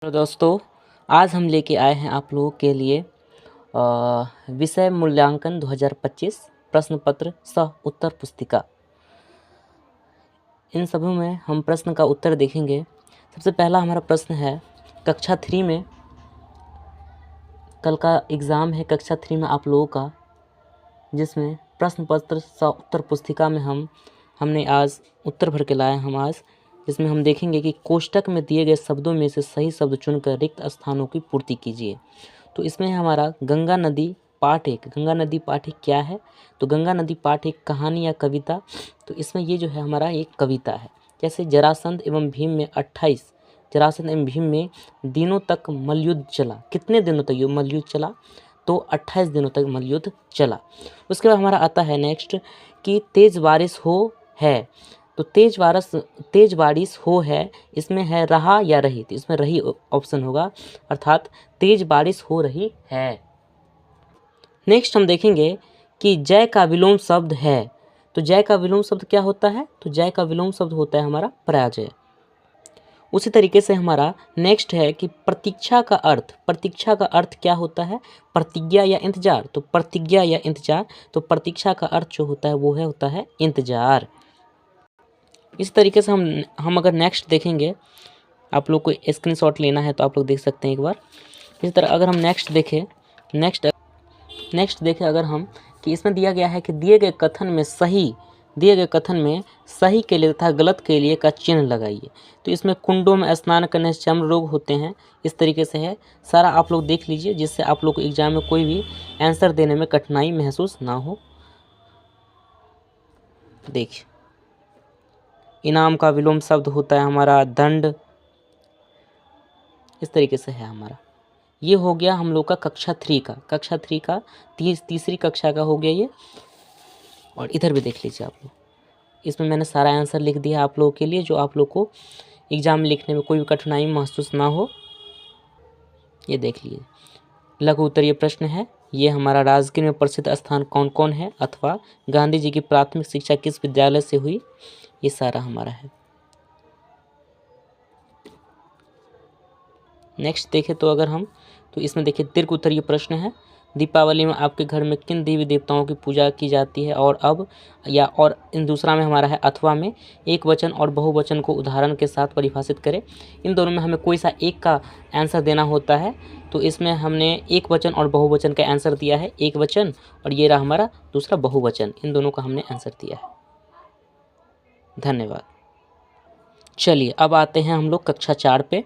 तो दोस्तों, आज हम लेके आए हैं आप लोगों के लिए विषय मूल्यांकन 2025 प्रश्न पत्र सह उत्तर पुस्तिका। इन सभी में हम प्रश्न का उत्तर देखेंगे। सबसे पहला हमारा प्रश्न है कक्षा 3 में, कल का एग्ज़ाम है कक्षा 3 में आप लोगों का, जिसमें प्रश्न पत्र सह उत्तर पुस्तिका में हमने आज उत्तर भर के लाए हम आज, जिसमें हम देखेंगे कि कोष्टक में दिए गए शब्दों में से सही शब्द चुनकर रिक्त स्थानों की पूर्ति कीजिए। तो इसमें हमारा गंगा नदी पाठ एक। गंगा नदी पाठ एक क्या है? तो गंगा नदी पाठ एक कहानी या कविता। तो इसमें ये जो है हमारा एक कविता है। जैसे जरासंध एवं भीम में 28, जरासंध एवं भीम में दिनों तक मल्लयुद्ध चला। कितने दिनों तक ये मल्लयुद्ध चला? तो 28 दिनों तक मल्लयुद्ध चला। उसके बाद हमारा आता है नेक्स्ट कि तेज बारिश हो है। तो तेज बारिश हो है, इसमें है रहा या रही, तो इसमें रही ऑप्शन होगा, अर्थात तेज बारिश हो रही है। नेक्स्ट हम देखेंगे कि जय का विलोम शब्द है। तो जय का विलोम शब्द क्या होता है? तो जय का विलोम शब्द होता है हमारा पराजय। उसी तरीके से हमारा नेक्स्ट है कि प्रतीक्षा का अर्थ क्या होता है? प्रतिज्ञा या इंतजार। तो प्रतिज्ञा या इंतजार, तो प्रतीक्षा का अर्थ जो होता है वो होता है इंतजार। इस तरीके से हम अगर नेक्स्ट देखेंगे, आप लोग को स्क्रीनशॉट लेना है तो आप लोग देख सकते हैं एक बार। इस तरह अगर हम नेक्स्ट देखें अगर हम, कि इसमें दिया गया है कि दिए गए कथन में सही के लिए तथा गलत के लिए का चिन्ह लगाइए। तो इसमें कुंडों में स्नान करने से चर्म रोग होते हैं, इस तरीके से है सारा, आप लोग देख लीजिए, जिससे आप लोग को एग्जाम में कोई भी आंसर देने में कठिनाई महसूस ना हो। देखिए, इनाम का विलोम शब्द होता है हमारा दंड। इस तरीके से है हमारा। ये हो गया हम लोग का कक्षा 3 का तीसरी कक्षा का हो गया ये। और इधर भी देख लीजिए आप लोग, इसमें मैंने सारा आंसर लिख दिया आप लोगों के लिए, जो आप लोग को एग्जाम में लिखने में कोई भी कठिनाई महसूस ना हो। ये देख लीजिए, लघु उत्तरीय प्रश्न है ये हमारा। राजगीर में प्रसिद्ध स्थान कौन कौन है, अथवा गांधी जी की प्राथमिक शिक्षा किस विद्यालय से हुई, ये सारा हमारा है। नेक्स्ट देखें तो अगर हम, तो इसमें देखिए दीर्घ उत्तरीय प्रश्न है। दीपावली में आपके घर में किन देवी देवताओं की पूजा की जाती है और अब, या और इन दूसरा में हमारा है अथवा में एक वचन और बहुवचन को उदाहरण के साथ परिभाषित करें। इन दोनों में हमें कोई सा एक का आंसर देना होता है। तो इसमें हमने एक वचन और बहुवचन का आंसर दिया है, एक वचन और ये रहा हमारा दूसरा बहुवचन, इन दोनों का हमने आंसर दिया है। धन्यवाद। चलिए अब आते हैं हम लोग कक्षा 4 पे।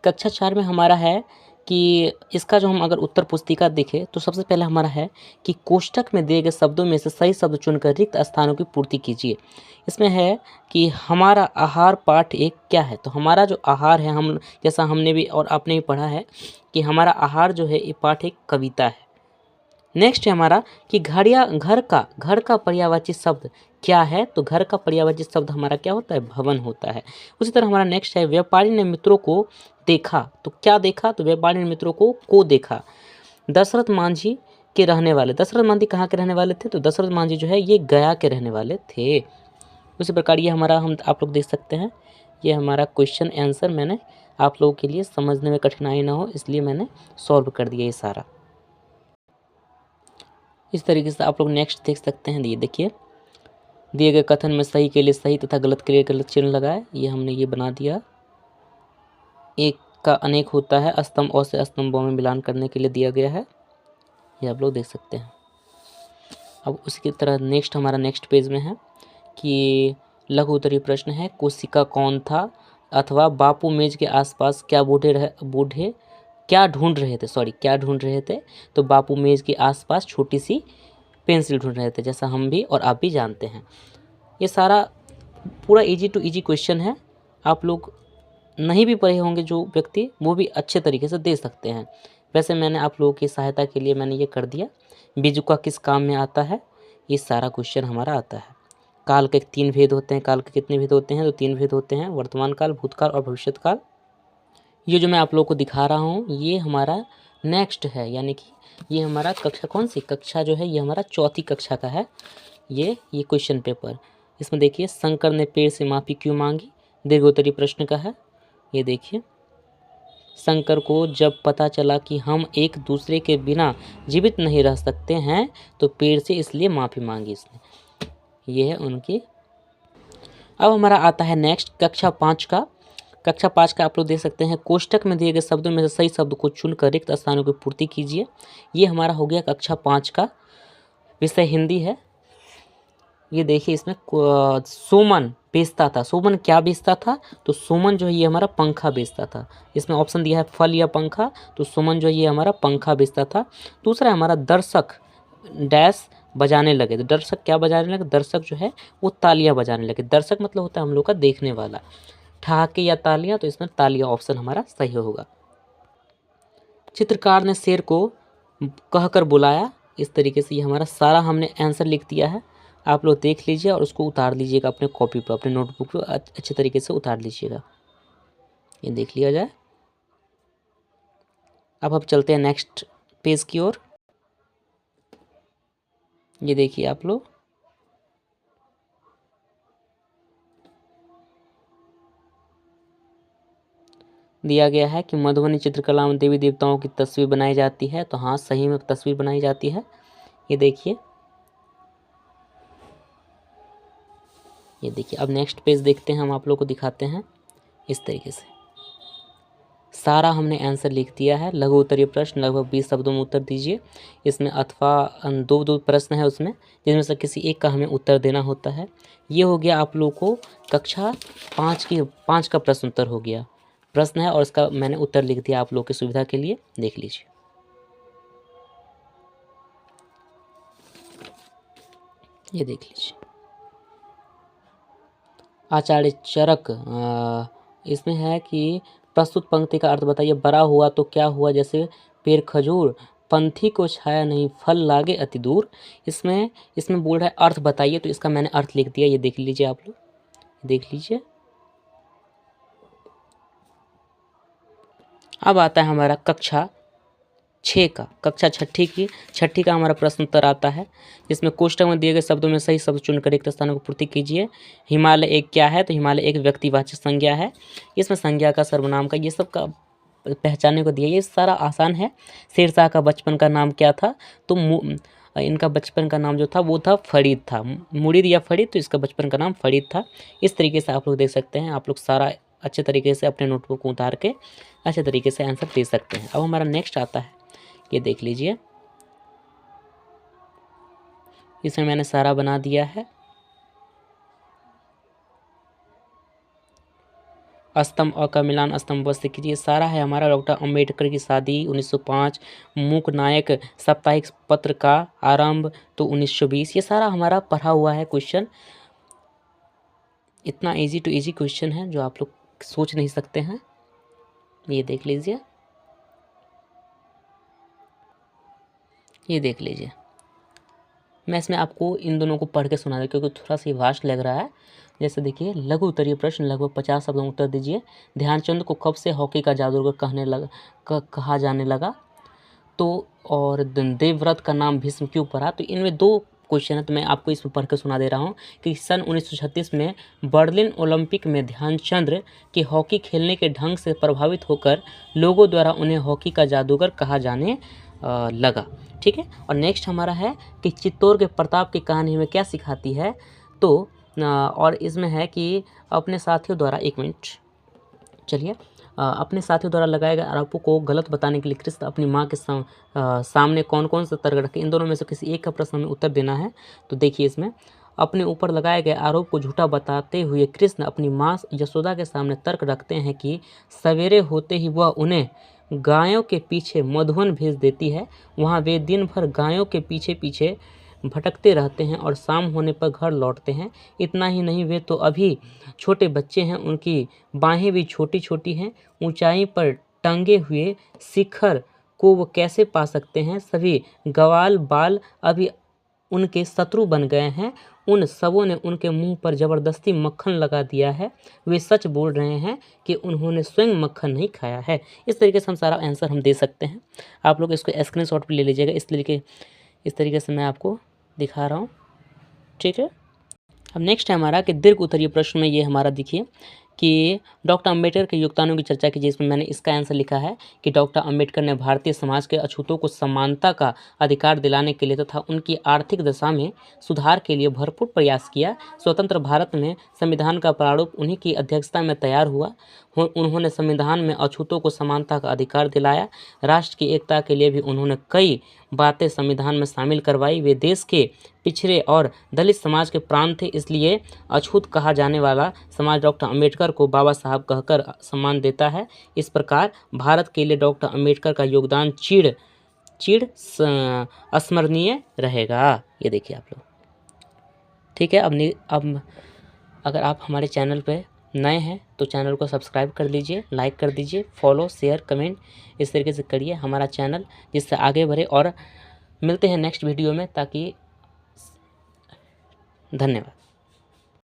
कक्षा 4 में हमारा है कि इसका जो हम अगर उत्तर पुस्तिका देखें तो सबसे पहले हमारा है कि कोष्टक में दिए गए शब्दों में से सही शब्द चुनकर रिक्त स्थानों की पूर्ति कीजिए। इसमें है कि हमारा आहार पाठ एक क्या है? तो हमारा जो आहार है, हम जैसा हमने भी और आपने भी पढ़ा है कि हमारा आहार जो है ये पाठ एक कविता है। नेक्स्ट है हमारा कि घर का पर्यायवाची शब्द क्या है? तो घर का पर्यायवाची शब्द हमारा क्या होता है? भवन होता है। उसी तरह हमारा नेक्स्ट है व्यापारी ने मित्रों को देखा। तो क्या देखा? तो व्यापारी ने मित्रों को देखा। दशरथ मांझी के रहने वाले, दशरथ मांझी कहाँ के रहने वाले थे? तो दशरथ मांझी जो है ये गया के रहने वाले थे। उसी प्रकार ये हमारा आप लोग देख सकते हैं, ये हमारा क्वेश्चन आंसर मैंने आप लोगों के लिए समझने में कठिनाई ना हो इसलिए मैंने सॉल्व कर दिया ये सारा। इस तरीके से आप लोग नेक्स्ट देख सकते हैं। ये देखिए, दिए गए कथन में सही के लिए सही तथा गलत के लिए गलत चिन्ह लगाए, ये हमने ये बना दिया। एक का अनेक होता है, स्तंभ और से स्तंभों में मिलान करने के लिए दिया गया है, ये आप लोग देख सकते हैं। अब उसकी तरह नेक्स्ट हमारा नेक्स्ट पेज में है कि लघु उत्तरीय प्रश्न है कोशिका कौन था, अथवा बापू मेज के आसपास क्या बूढ़े क्या ढूंढ रहे थे? तो बापू मेज के आसपास छोटी सी पेंसिल ढूंढ रहे थे, जैसा हम भी और आप भी जानते हैं। ये सारा पूरा इजी टू इजी क्वेश्चन है। आप लोग नहीं भी पढ़े होंगे जो व्यक्ति, वो भी अच्छे तरीके से दे सकते हैं। वैसे मैंने आप लोगों की सहायता के लिए मैंने ये कर दिया। बीजू का किस काम में आता है, ये सारा क्वेश्चन हमारा आता है। काल के 3 भेद होते हैं। काल के कितने भेद होते हैं? तो 3 भेद होते हैं, वर्तमान काल, भूतकाल और भविष्यत काल। ये जो मैं आप लोगों को दिखा रहा हूँ ये हमारा नेक्स्ट है, यानी कि ये हमारा कक्षा कौन सी कक्षा जो है, ये हमारा चौथी कक्षा का है। ये क्वेश्चन पेपर, इसमें देखिए शंकर ने पेड़ से माफ़ी क्यों मांगी, दीर्घोत्तरीय प्रश्न का है। ये देखिए, शंकर को जब पता चला कि हम एक दूसरे के बिना जीवित नहीं रह सकते हैं तो पेड़ से इसलिए माफ़ी मांगी इसने। ये है उनकी। अब हमारा आता है नेक्स्ट कक्षा 5 का। कक्षा 5 का आप लोग देख सकते हैं, कोष्टक में दिए गए शब्दों में से सही शब्द को चुनकर रिक्त स्थानों की पूर्ति कीजिए। ये हमारा हो गया कक्षा 5 का। विषय हिंदी है। ये देखिए इसमें सुमन बेचता था। सुमन क्या बेचता था? तो सुमन जो है ये हमारा पंखा बेचता था। इसमें ऑप्शन दिया है फल या पंखा, तो सुमन जो है ये हमारा पंखा बेचता था। दूसरा हमारा दर्शक डैश बजाने लगे। तो दर्शक क्या बजाने लगे? दर्शक जो है वो तालियां बजाने लगे। दर्शक मतलब होता है हम लोग का देखने वाला। ठहाके या तालियां, तो इसमें तालियां ऑप्शन हमारा सही होगा। चित्रकार ने शेर को कहकर बुलाया। इस तरीके से ये हमारा सारा हमने आंसर लिख दिया है। आप लोग देख लीजिए और उसको उतार लीजिएगा अपने कॉपी पर, अपने नोटबुक पर अच्छे तरीके से उतार लीजिएगा। ये देख लिया जाए। अब हम चलते हैं नेक्स्ट पेज की ओर। ये देखिए आप लोग, दिया गया है कि मधुबनी चित्रकला में देवी देवताओं की तस्वीर बनाई जाती है। तो हाँ, सही में तस्वीर बनाई जाती है। ये देखिए, ये देखिए। अब नेक्स्ट पेज देखते हैं, हम आप लोग को दिखाते हैं। इस तरीके से सारा हमने आंसर लिख दिया है। लघु उत्तरीय प्रश्न लगभग 20 शब्दों में उत्तर दीजिए। इसमें अथवा दो प्रश्न है उसमें, जिसमें से किसी एक का हमें उत्तर देना होता है। ये हो गया आप लोग को कक्षा 5 का प्रश्न उत्तर हो गया। प्रश्न है और इसका मैंने उत्तर लिख दिया आप लोग की सुविधा के लिए। देख लीजिए। ये देख लीजिए। आचार्य चरक इसमें है कि प्रस्तुत पंक्ति का अर्थ बताइए। बड़ा हुआ तो क्या हुआ, जैसे पेड़ खजूर, पंथी को छाया नहीं, फल लागे अति दूर। इसमें बोल रहा है अर्थ बताइए, तो इसका मैंने अर्थ लिख दिया। ये देख लीजिए आप लोग, देख लीजिए। अब आता है हमारा कक्षा 6 का, कक्षा छठी का हमारा प्रश्न उत्तर आता है, जिसमें कोष्टक में दिए गए शब्दों में सही शब्द चुनकर रिक्त स्थानों को पूर्ति कीजिए। हिमालय एक क्या है? तो हिमालय एक व्यक्तिवाचक संज्ञा है। इसमें संज्ञा का सर्वनाम का ये सब का पहचानने को दिया। ये सारा आसान है। शेरशाह का बचपन का नाम क्या था? तो इनका बचपन का नाम जो था वो था फरीद था। मुरीद या फरीद, तो इसका बचपन का नाम फरीद था। इस तरीके से आप लोग देख सकते हैं। आप लोग सारा अच्छे तरीके से अपने नोटबुक को उतार के अच्छे तरीके से आंसर दे सकते हैं। अब हमारा नेक्स्ट आता है, ये देख लीजिए। इसमें मैंने सारा बना दिया है। स्तंभ अ का मिलान स्तंभ से कीजिए। सारा है हमारा डॉक्टर अंबेडकर की शादी 1905, मूक नायक साप्ताहिक पत्र का आरंभ तो 1920। ये सारा हमारा पढ़ा हुआ है क्वेश्चन। इतना इजी टू इजी क्वेश्चन है जो आप लोग सोच नहीं सकते हैं। ये देख लीजिए, ये देख लीजिए। मैं इसमें आपको इन दोनों को पढ़ के सुना दूँ क्योंकि थोड़ा सा वास्ट लग रहा है। जैसे देखिए, लघु उत्तरीय प्रश्न लगभग 50 शब्दों में उत्तर दीजिए। ध्यानचंद को कब से हॉकी का जादूगर कहा जाने लगा? तो और देवव्रत का नाम भीष्म क्यों पड़ा? तो इनमें 2 क्वेश्चन है, तो मैं आपको इसमें पढ़ के सुना दे रहा हूँ कि सन 1936 में बर्लिन ओलंपिक में ध्यानचंद के हॉकी खेलने के ढंग से प्रभावित होकर लोगों द्वारा उन्हें हॉकी का जादूगर कहा जाने लगा। ठीक है। और नेक्स्ट हमारा है कि चित्तौड़ के प्रताप की कहानी हमें क्या सिखाती है? तो और इसमें है कि अपने साथियों द्वारा, एक मिनट चलिए, अपने साथियों द्वारा लगाए गए आरोपों को गलत बताने के लिए कृष्ण अपनी माँ के सामने कौन कौन सा तर्क रखे? इन दोनों में से किसी एक का प्रश्न हमें उत्तर देना है। तो देखिए, इसमें अपने ऊपर लगाए गए आरोप को झूठा बताते हुए कृष्ण अपनी माँ यशोदा के सामने तर्क रखते हैं कि सवेरे होते ही वह उन्हें गायों के पीछे मधुवन भेज देती है। वहाँ वे दिन भर गायों के पीछे पीछे भटकते रहते हैं और शाम होने पर घर लौटते हैं। इतना ही नहीं, वे तो अभी छोटे बच्चे हैं, उनकी बाहें भी छोटी छोटी हैं। ऊंचाई पर टंगे हुए शिखर को वो कैसे पा सकते हैं? सभी ग्वाल बाल अभी उनके शत्रु बन गए हैं। उन सबों ने उनके मुंह पर जबरदस्ती मक्खन लगा दिया है। वे सच बोल रहे हैं कि उन्होंने स्वयं मक्खन नहीं खाया है। इस तरीके से हम सारा आंसर हम दे सकते हैं। आप लोग इसको स्क्रीनशॉट पे ले लीजिएगा। इस तरीके से मैं आपको दिखा रहा हूँ। ठीक है। अब नेक्स्ट है हमारा कि दीर्घ उत्तरीय प्रश्न में ये हमारा देखिए कि डॉक्टर अंबेडकर के योगदानों की चर्चा कीजिए। इसमें मैंने इसका आंसर लिखा है कि डॉक्टर अंबेडकर ने भारतीय समाज के अछूतों को समानता का अधिकार दिलाने के लिए तथा उनकी आर्थिक दशा में सुधार के लिए भरपूर प्रयास किया। स्वतंत्र भारत में संविधान का प्रारूप उन्हीं की अध्यक्षता में तैयार हुआ। उन्होंने संविधान में अछूतों को समानता का अधिकार दिलाया। राष्ट्र की एकता के लिए भी उन्होंने कई बातें संविधान में शामिल करवाई। वे देश के पिछड़े और दलित समाज के प्राण थे, इसलिए अछूत कहा जाने वाला समाज डॉक्टर अंबेडकर को बाबा साहब कहकर सम्मान देता है। इस प्रकार भारत के लिए डॉक्टर अंबेडकर का योगदान चिर स्मरणीय रहेगा। ये देखिए आप लोग, ठीक है। अब अगर आप हमारे चैनल पे नए हैं तो चैनल को सब्सक्राइब कर लीजिए, लाइक कर दीजिए, फॉलो, शेयर, कमेंट इस तरीके से करिए हमारा चैनल, जिससे आगे बढ़े। और मिलते हैं नेक्स्ट वीडियो में, ताकि धन्यवाद।